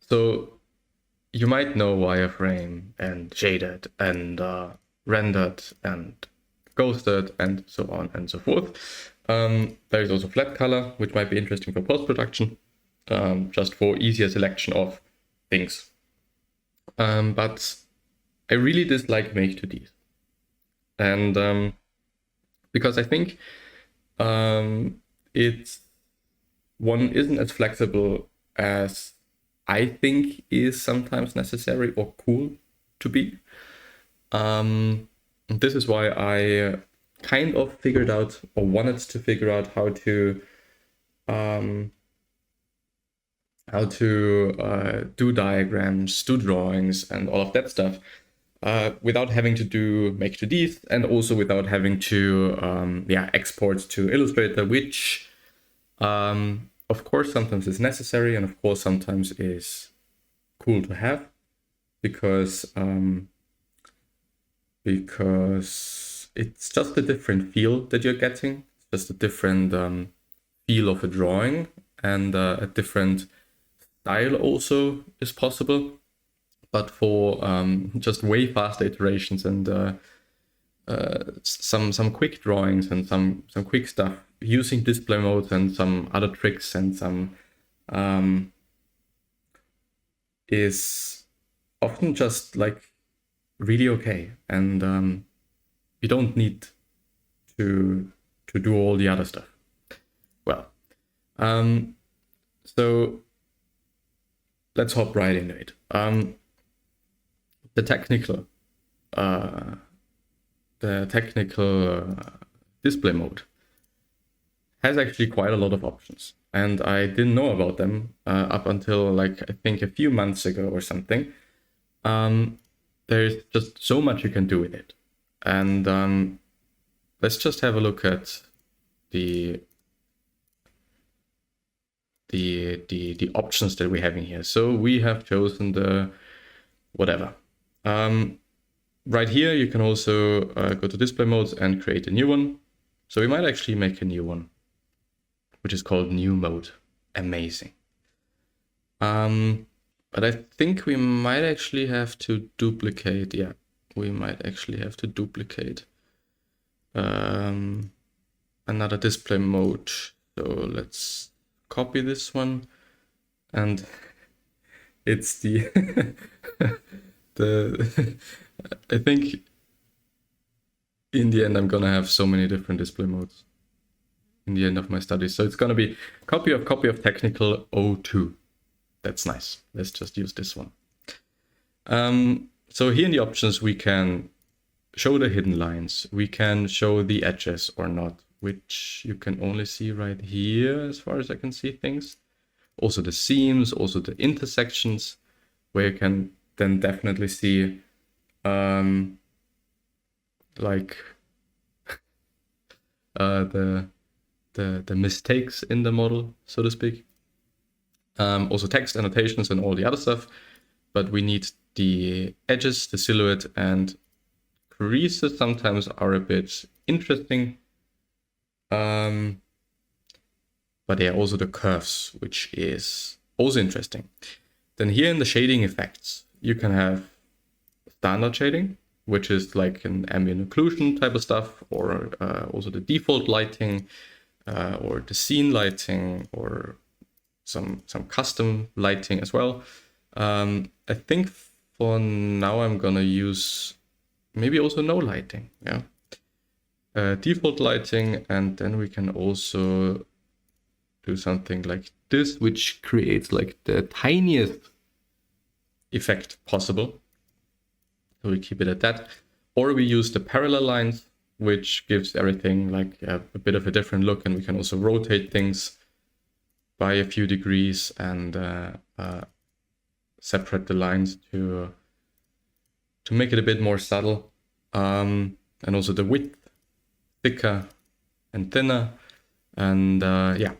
So you might know wireframe and shaded and rendered and ghosted and so on and so forth. There is also flat color, which might be interesting for post-production, just for easier selection of things. But I really dislike make 2Ds. And because I think it's one isn't as flexible as I think is sometimes necessary or cool to be. This is why I kind of figured out or wanted to figure out how to do diagrams, do drawings, and all of that stuff without having to do make 2Ds and also without having to export to Illustrator, which of course sometimes is necessary and of course sometimes is cool to have because it's just a different feel that you're getting. It's just a different feel of a drawing, and a different style also is possible. But for just way faster iterations and some quick drawings and some quick stuff using display modes and some other tricks and some is often just like really okay, and you don't need to do all the other stuff. Well, so let's hop right into it. The technical display mode has actually quite a lot of options, and I didn't know about them up until like I think a few months ago or something. There's just so much you can do with it, and let's just have a look at the options that we're having here. So we have chosen the whatever. Right here, you can also go to display modes and create a new one. So we might actually make a new one, which is called new mode. Amazing. But I think we might actually have to duplicate. Yeah, we might actually have to duplicate another display mode. So let's copy this one, and it's the I think in the end I'm gonna have so many different display modes in the end of my studies. So it's gonna be copy of technical 02. That's nice. Let's just use this one. So here in the options we can show the hidden lines. We can show the edges or not, which you can only see right here as far as I can see things. Also the seams, also the intersections, where you can then definitely see like the mistakes in the model, so to speak. Also text annotations and all the other stuff, but we need the edges, the silhouette, and creases sometimes are a bit interesting. But yeah, also the curves, which is also interesting. Then here in the shading effects, you can have standard shading, which is like an ambient occlusion type of stuff, or also the default lighting, or the scene lighting, or some custom lighting as well. I think for now I'm gonna use maybe also no lighting, yeah. Default lighting, and then we can also do something like this, which creates like the tiniest effect possible. So we keep it at that. Or we use the parallel lines, which gives everything like a bit of a different look, and we can also rotate things by a few degrees and separate the lines to make it a bit more subtle. And also the width, thicker and thinner. And yeah,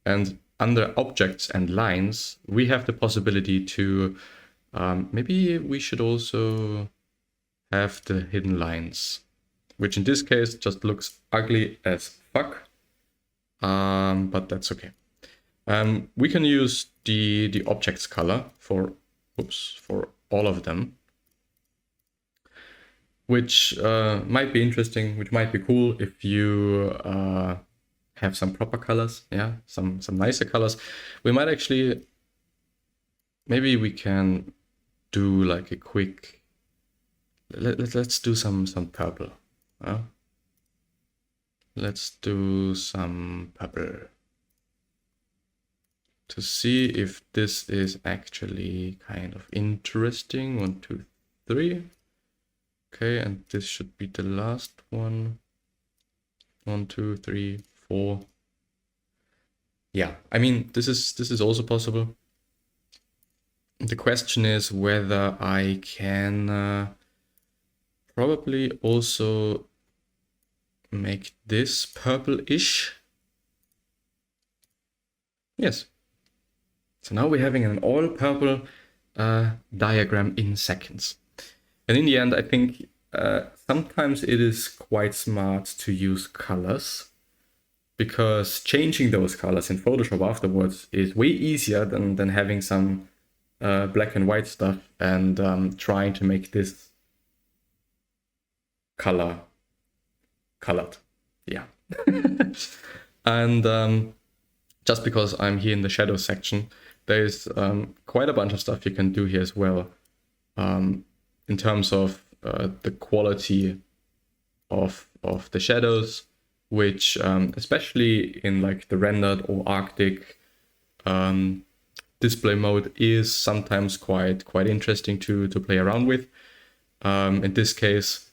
and under objects and lines, we have the possibility to, maybe we should also have the hidden lines, which in this case just looks ugly as fuck, but that's okay. We can use the object's color for all of them, which might be interesting, which might be cool if you have some proper colors, yeah, some nicer colors. We might actually, maybe we can do like a quick, let's do some purple. Let's do some purple to see if this is actually kind of interesting. 1, 2, 3. Okay, and this should be the last one. 1, 2, 3, 4. Yeah, I mean, this is also possible. The question is whether I can probably also make this purple-ish. Yes. So now we're having an all purple diagram in seconds. And in the end, I think sometimes it is quite smart to use colors, because changing those colors in Photoshop afterwards is way easier than having some black and white stuff and trying to make this colored. Yeah. And just because I'm here in the shadow section, there's quite a bunch of stuff you can do here as well in terms of the quality of the shadows, which especially in like the rendered or Arctic display mode is sometimes quite interesting to play around with. In this case,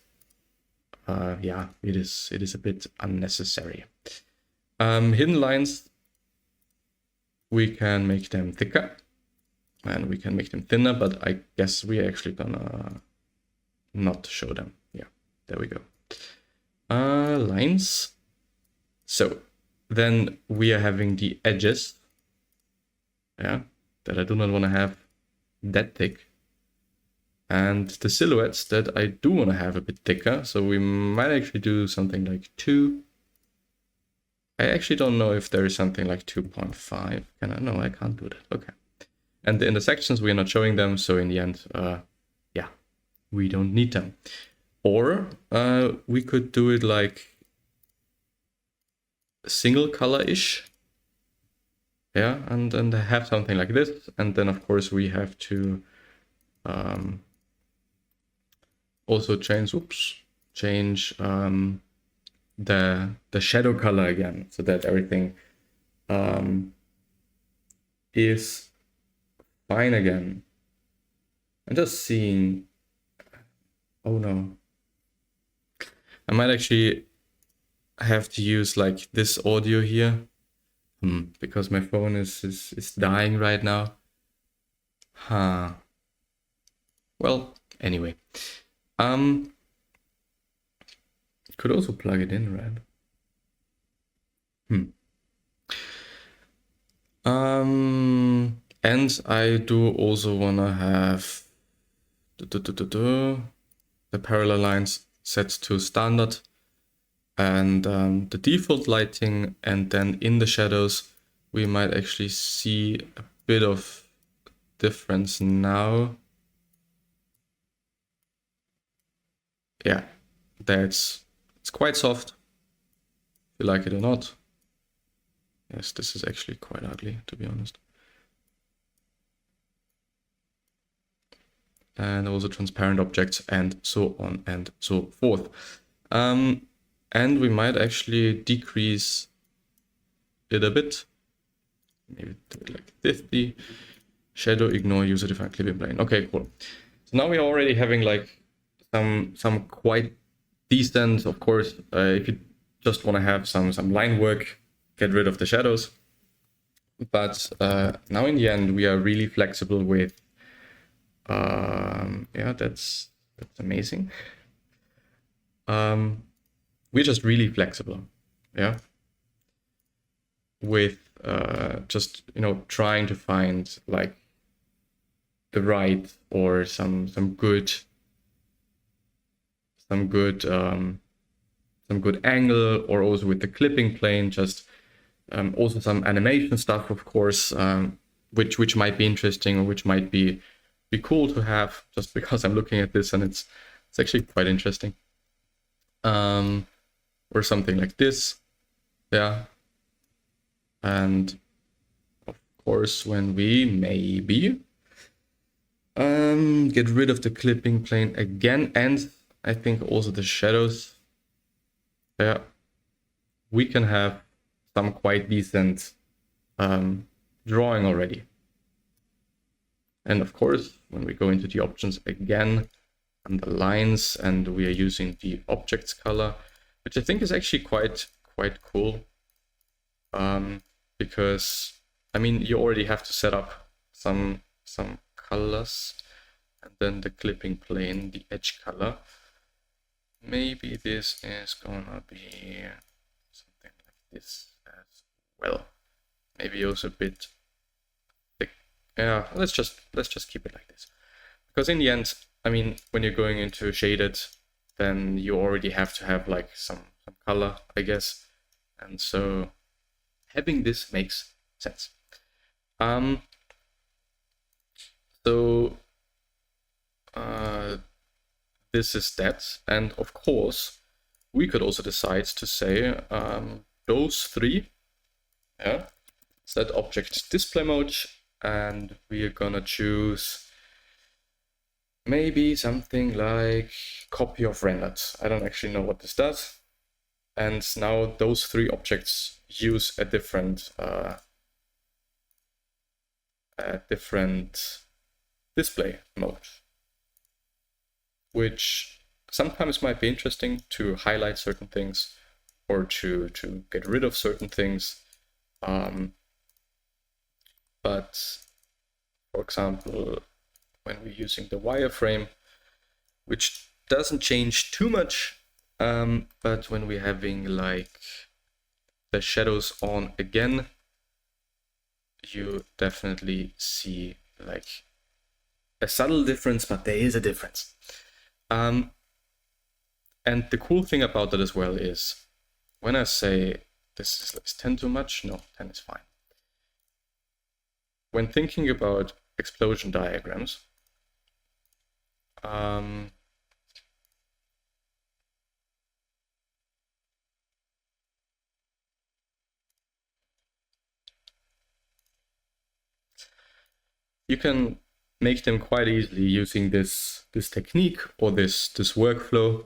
yeah, it is a bit unnecessary. Hidden lines, we can make them thicker and we can make them thinner, but I guess we're actually gonna not show them. Yeah, there we go. Lines. So then we are having the edges, yeah, that I do not want to have that thick, and the silhouettes that I do want to have a bit thicker. So we might actually do something like 2. I actually don't know if there is something like 2.5. Can I? No, I can't do that. Okay. And the intersections, we're not showing them. So in the end, yeah, we don't need them. Or we could do it like single color-ish. Yeah, and then have something like this. And then, of course, we have to also change the shadow color again, so that everything is fine again. I'm just seeing, oh no, I might actually have to use like this audio here because my phone is dying right now. Well, anyway, could also plug it in, right? And I do also want to have the parallel lines set to standard, and the default lighting, and then in the shadows we might actually see a bit of difference now. Yeah, it's quite soft, if you like it or not. Yes, this is actually quite ugly, to be honest. And also transparent objects and so on and so forth. And we might actually decrease it a bit. Maybe do it like 50. Shadow, ignore user-defined clipping plane. Okay, cool. So now we're already having like some quite decent, of course, if you just want to have some line work, get rid of the shadows. But now in the end, we are really flexible with, yeah, that's amazing. We're just really flexible, yeah, with just, you know, trying to find like the right or some good angle, or also with the clipping plane, just also some animation stuff, of course. which might be interesting or which might be cool to have, just because I'm looking at this and it's actually quite interesting. Or something like this. Yeah. And of course, when we maybe get rid of the clipping plane again, and I think also the shadows, yeah, we can have some quite decent drawing already. And of course, when we go into the options again, and the lines, and we are using the objects color, which I think is actually quite cool. Because I mean, you already have to set up some colors, and then the clipping plane, the edge color. Maybe this is gonna be something like this as well. Maybe also a bit thick. Yeah, let's just keep it like this. Because in the end, I mean, when you're going into shaded, then you already have to have like some color, I guess. And so having this makes sense. So this is that, and of course we could also decide to say those three, yeah, set object display mode, and we are gonna choose maybe something like copy of rendered. I don't actually know what this does. And now those three objects use a different display mode, which sometimes might be interesting to highlight certain things or to get rid of certain things. But for example, when we're using the wireframe, which doesn't change too much, but when we're having like the shadows on again, you definitely see like a subtle difference, but there is a difference. And the cool thing about that as well is when I say this is 10 too much, no, 10 is fine. When thinking about explosion diagrams, you can make them quite easily using this technique or this workflow.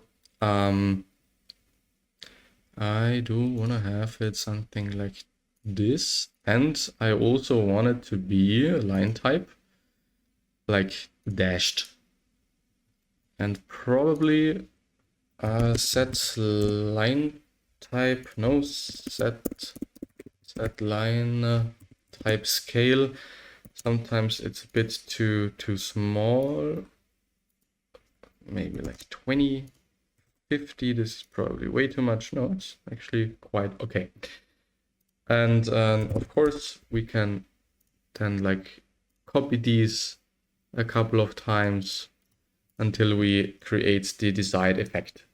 I do want to have it something like this, and I also want it to be a line type, like dashed, and probably set line type, no, set line type scale. Sometimes it's a bit too small, maybe like 20, 50. This is probably way too much. No, it's actually quite okay. And of course we can then like copy these a couple of times until we create the desired effect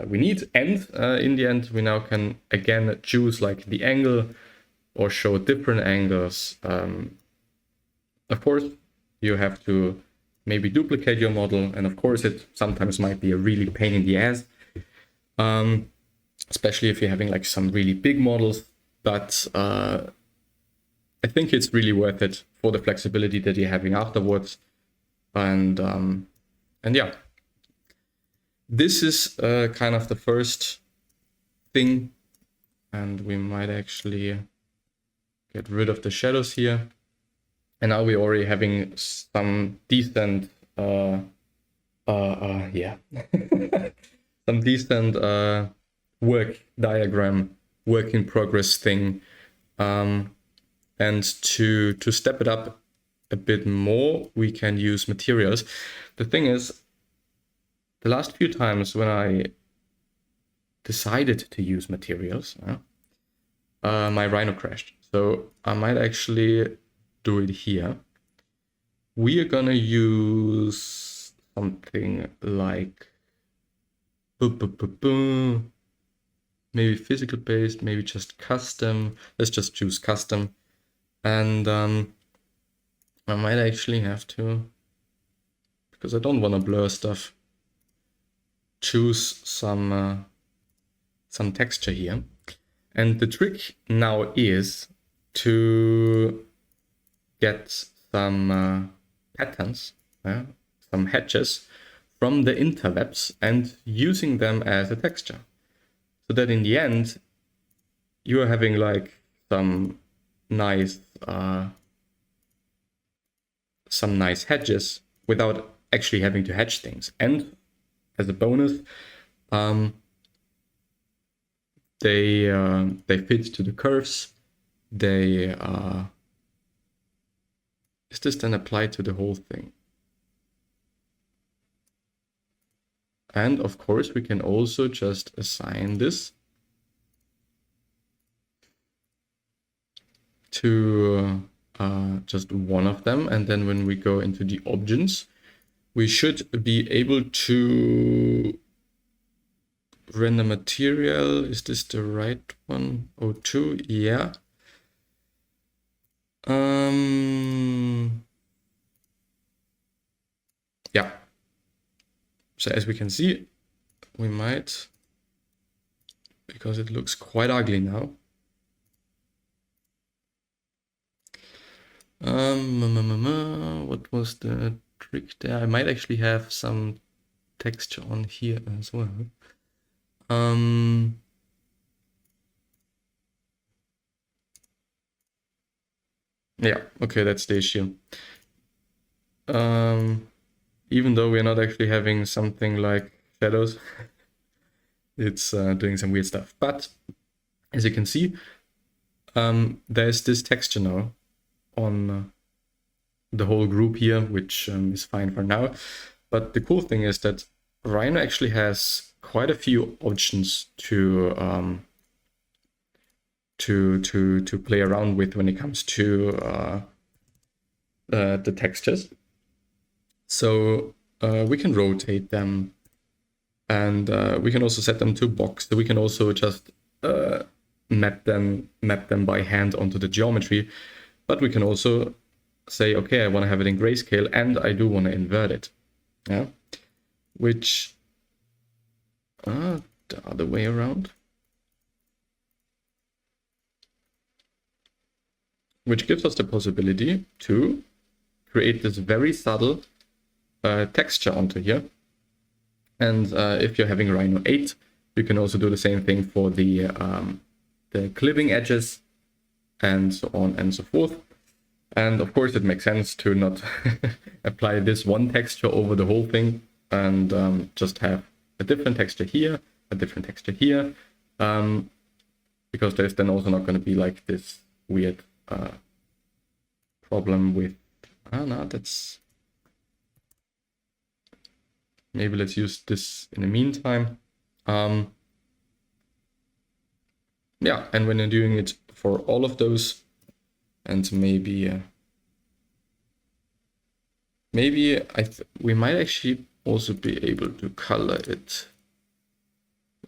we need. And in the end, we now can again choose like the angle or show different angles. Of course, you have to maybe duplicate your model, and of course it sometimes might be a really pain in the ass, especially if you're having like some really big models, but I think it's really worth it for the flexibility that you're having afterwards. And yeah, this is kind of the first thing, and we might actually get rid of the shadows here. And now we're already having some decent, yeah, some decent work diagram, work in progress thing. And to step it up a bit more, we can use materials. The thing is, the last few times when I decided to use materials, my Rhino crashed. So I might actually do it here. We are gonna use something like maybe physical based, maybe just custom. Let's just choose custom. And I might actually have to, because I don't want to blur stuff, choose some texture here. And the trick now is to get some patterns, some hatches from the interwebs and using them as a texture. So that in the end, you are having like some nice hedges without actually having to hedge things. And as a bonus, they fit to the curves. They is this then applied to the whole thing? And of course, we can also just assign this to just one of them. And then when we go into the options, we should be able to render material. Is this the right one? O2, yeah. Yeah. So as we can see, we might, because it looks quite ugly now. What was the trick there? I might actually have some texture on here as well. Yeah, okay, that's the issue. Even though we're not actually having something like shadows, it's doing some weird stuff. But as you can see, there's this texture now on the whole group here, which is fine for now. But the cool thing is that Rhino actually has quite a few options to play around with when it comes to the textures. So we can rotate them, and we can also set them to box. So we can also just map them by hand onto the geometry. But we can also say, okay, I want to have it in grayscale, and I do want to invert it. Yeah, which the other way around. Which gives us the possibility to create this very subtle texture onto here. And if you're having Rhino 8, you can also do the same thing for the clipping edges and so on and so forth. And of course, it makes sense to not apply this one texture over the whole thing and just have a different texture here, a different texture here, because there's then also not going to be like this weird problem with, no, that's, maybe let's use this in the meantime. Yeah, and when you're doing it for all of those, and maybe we might actually also be able to color it.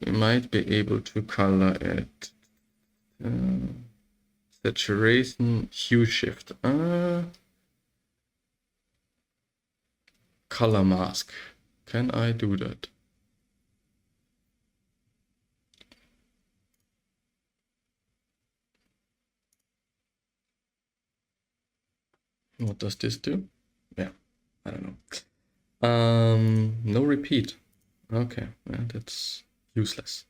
We might be able to color it. Saturation, hue shift. Color mask. Can I do that? What does this do? Yeah, I don't know. No repeat. Okay, yeah, that's useless.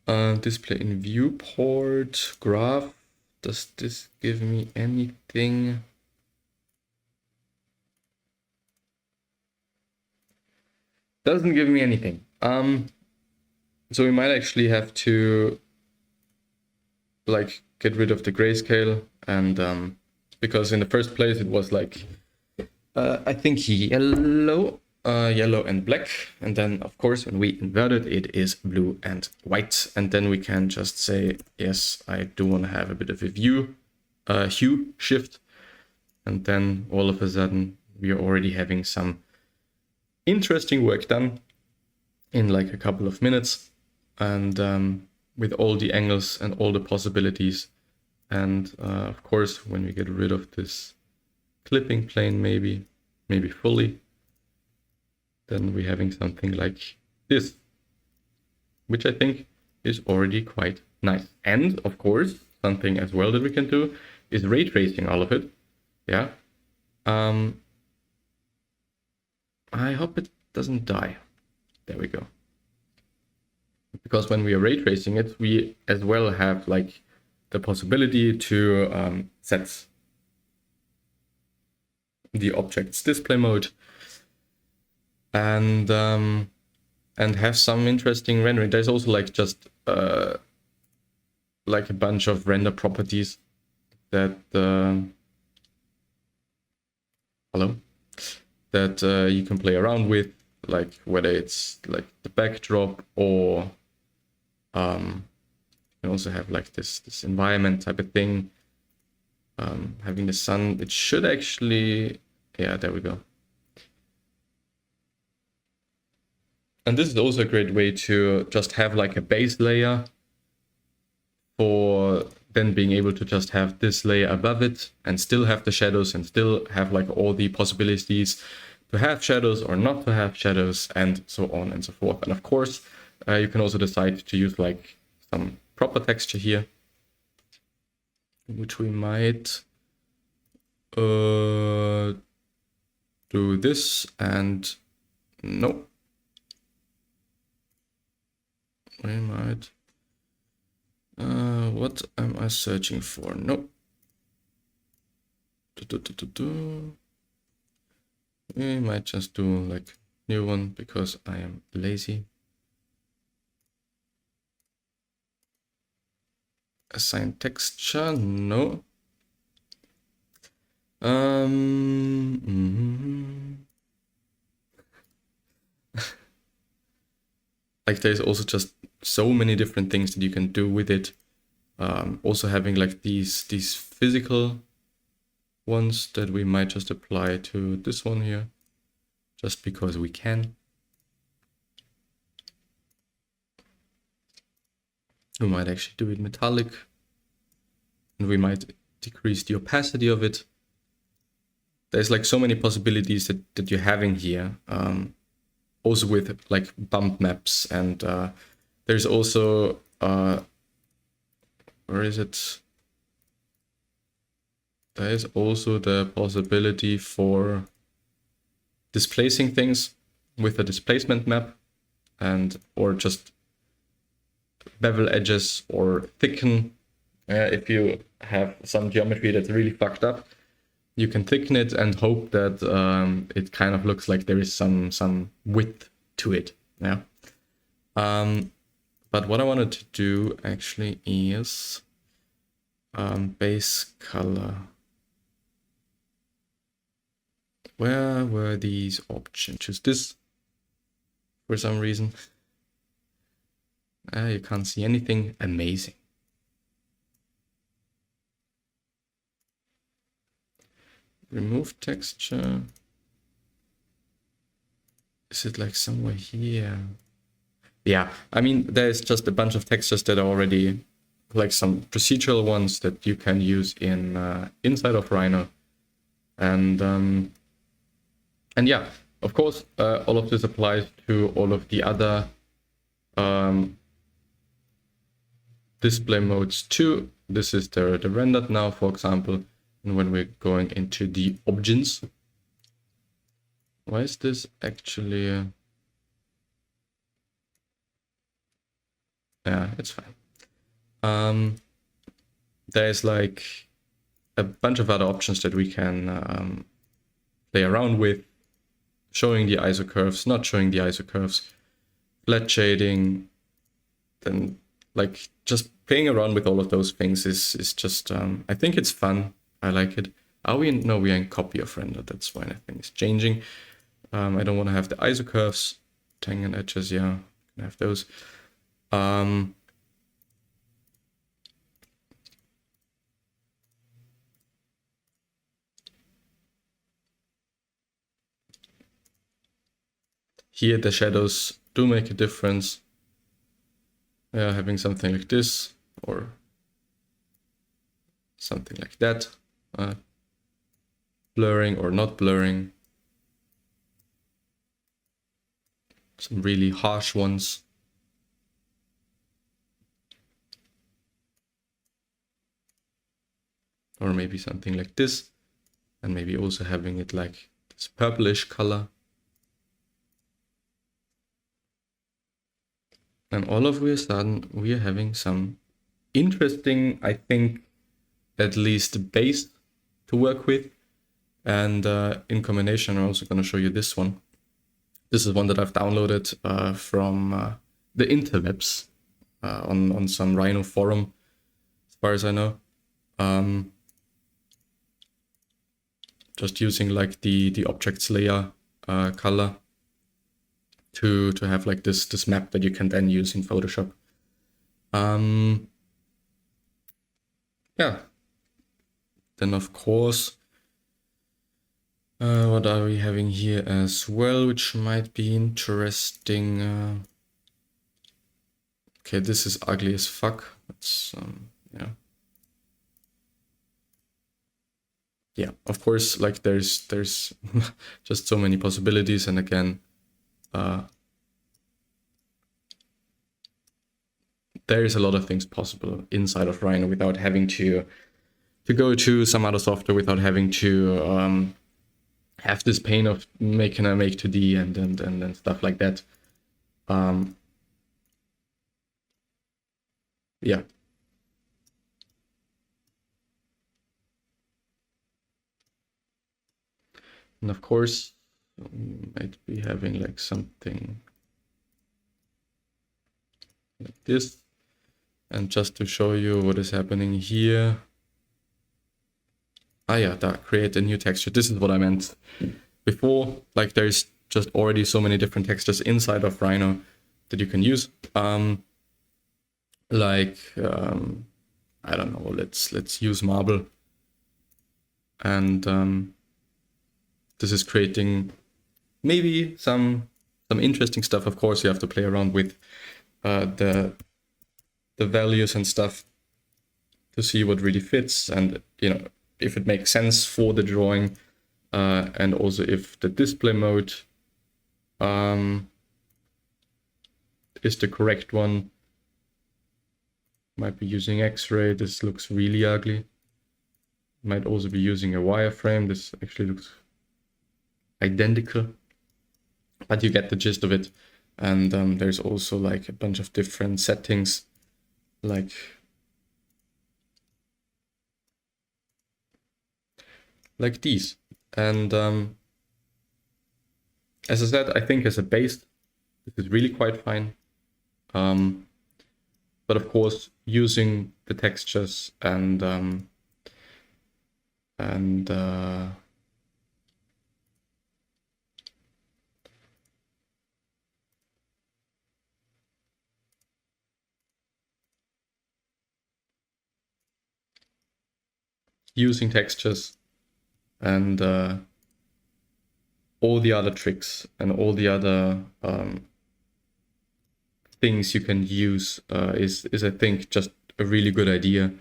Display in viewport, graph. Does this give me anything? Doesn't give me anything. So we might actually have to like get rid of the grayscale, and because in the first place it was like I think yellow and black, and then of course when we invert it, it is blue and white, and then we can just say, yes, I do want to have a bit of a hue shift, and then all of a sudden we are already having some interesting work done in like a couple of minutes, and with all the angles and all the possibilities. And of course, when we get rid of this clipping plane maybe fully, then we're having something like this, which I think is already quite nice. And of course, something as well that we can do is ray tracing all of it. Yeah. I hope it doesn't die. There we go. Because when we are ray tracing it, we as well have like the possibility to set the object's display mode and have some interesting rendering. There's also like just like a bunch of render properties that you can play around with, like whether it's like the backdrop or you can also have like this environment type of thing. Having the sun, it should actually, yeah, there we go. And this is also a great way to just have like a base layer for then being able to just have this layer above it and still have the shadows and still have like all the possibilities to have shadows or not to have shadows and so on and so forth. And of course, you can also decide to use like some proper texture here, which we might do this and no. We might. What am I searching for? No. We might just do like new one because I am lazy. Assign texture, no. Like there's also just so many different things that you can do with it. Also having like these physical ones that we might just apply to this one here, just because we can. We might actually do it metallic, and we might decrease the opacity of it. There's like so many possibilities that you're having here. Also with like bump maps, and there's also where is it? There is also the possibility for displacing things with a displacement map, and or just bevel edges or thicken. If you have some geometry that's really fucked up, you can thicken it and hope that it kind of looks like there is some width to it. Yeah. But what I wanted to do actually is base color. Where were these options? Choose this for some reason. You can't see anything. Amazing. Remove texture. Is it like somewhere here? Yeah, I mean, there's just a bunch of textures that are already like some procedural ones that you can use in inside of Rhino. And yeah, of course, all of this applies to all of the other display modes too. This is the rendered now, for example. And when we're going into the options, why is this actually? Yeah, it's fine. There's like a bunch of other options that we can play around with, showing the ISO curves, not showing the ISO curves, flat shading, then like just playing around with all of those things is just I think it's fun. I like it. Are we in? No, we are in copy of render. That's why nothing is changing. I don't want to have the ISO curves, tangent edges. Yeah, can have those. Here the shadows do make a difference. Yeah, having something like this or something like that. blurring or not blurring. Some really harsh ones. Or maybe something like this. And maybe also having it like this purplish color. And all of a sudden we are having some interesting, I think, at least base to work with. And in combination, I'm also going to show you this one. This is one that I've downloaded from the interwebs on some Rhino forum, as far as I know. Just using like the objects layer color to have like this map that you can then use in Photoshop. Yeah. Then of course, what are we having here as well, which might be interesting? Okay, this is ugly as fuck. It's yeah. Yeah, of course, like there's just so many possibilities, and again, there is a lot of things possible inside of Rhino without having to go to some other software, without having to have this pain of making a make 2D and stuff like that. Yeah. And of course, we might be having like something like this. And just to show you what is happening here. Ah yeah, that create a new texture. This is what I meant before. Like there's just already so many different textures inside of Rhino that you can use. I don't know, let's use marble. And this is creating maybe some interesting stuff. Of course, you have to play around with the values and stuff to see what really fits, and you know, if it makes sense for the drawing, and also if the display mode is the correct one. Might be using X-ray. This looks really ugly. Might also be using a wireframe. This actually looks identical, but you get the gist of it. And there's also like a bunch of different settings, like these. And as I said, I think as a base, this is really quite fine. But of course, using the textures and using textures and all the other tricks and all the other things you can use is I think just a really good idea.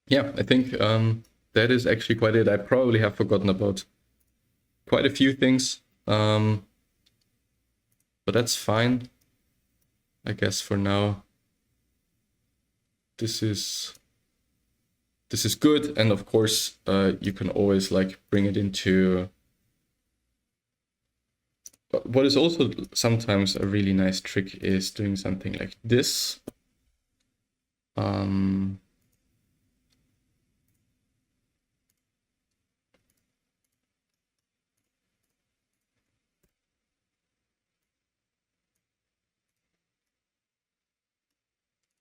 Yeah, I think that is actually quite it. I probably have forgotten about quite a few things, but that's fine. I guess for now, this is good. And of course, you can always like bring it into. What is also sometimes a really nice trick is doing something like this.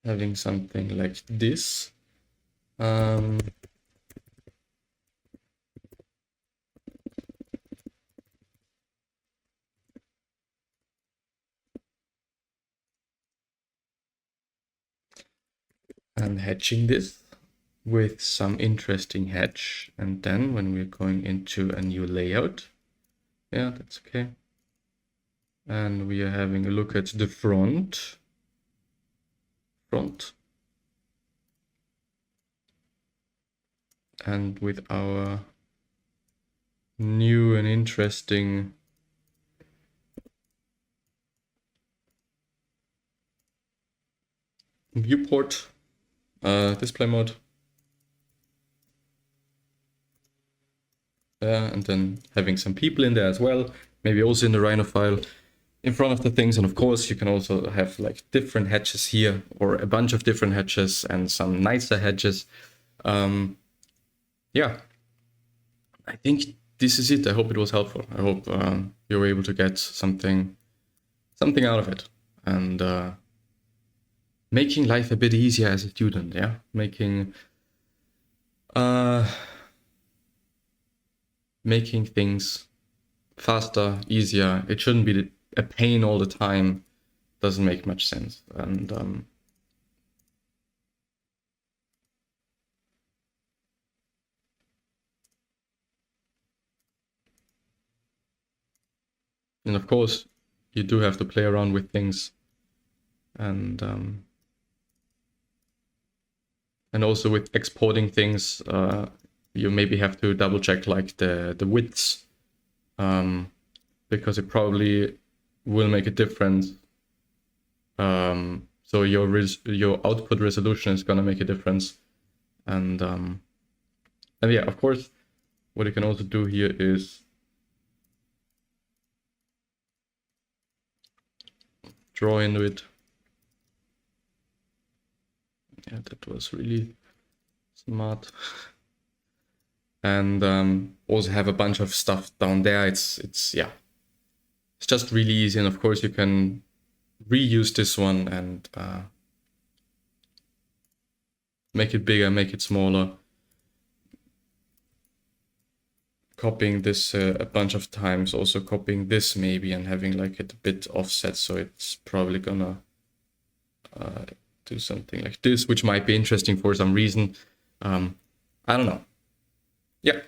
Having something like this. And hatching this with some interesting hatch. And then when we're going into a new layout, yeah, that's okay. And we are having a look at the front. front. And with our new and interesting viewport display mode. And then having some people in there as well, maybe also in the Rhino file in front of the things. And of course, you can also have like different hatches here, or a bunch of different hatches and some nicer hatches. Yeah, I think this is it. I hope it was helpful. I hope you were able to get something out of it, and making life a bit easier as a student. Yeah, making things faster, easier. It shouldn't be a pain all the time. Doesn't make much sense. And of course, you do have to play around with things, and also with exporting things, you maybe have to double check like the widths, because it probably will make a difference. So your output resolution is gonna make a difference, and yeah, of course, what you can also do here is draw into it. Yeah, that was really smart. And also have a bunch of stuff down there. It's just really easy. And of course, you can reuse this one and make it bigger, make it smaller. Copying this a bunch of times, also copying this maybe and having like it a bit offset, so it's probably gonna do something like this, which might be interesting for some reason. I don't know. Yeah,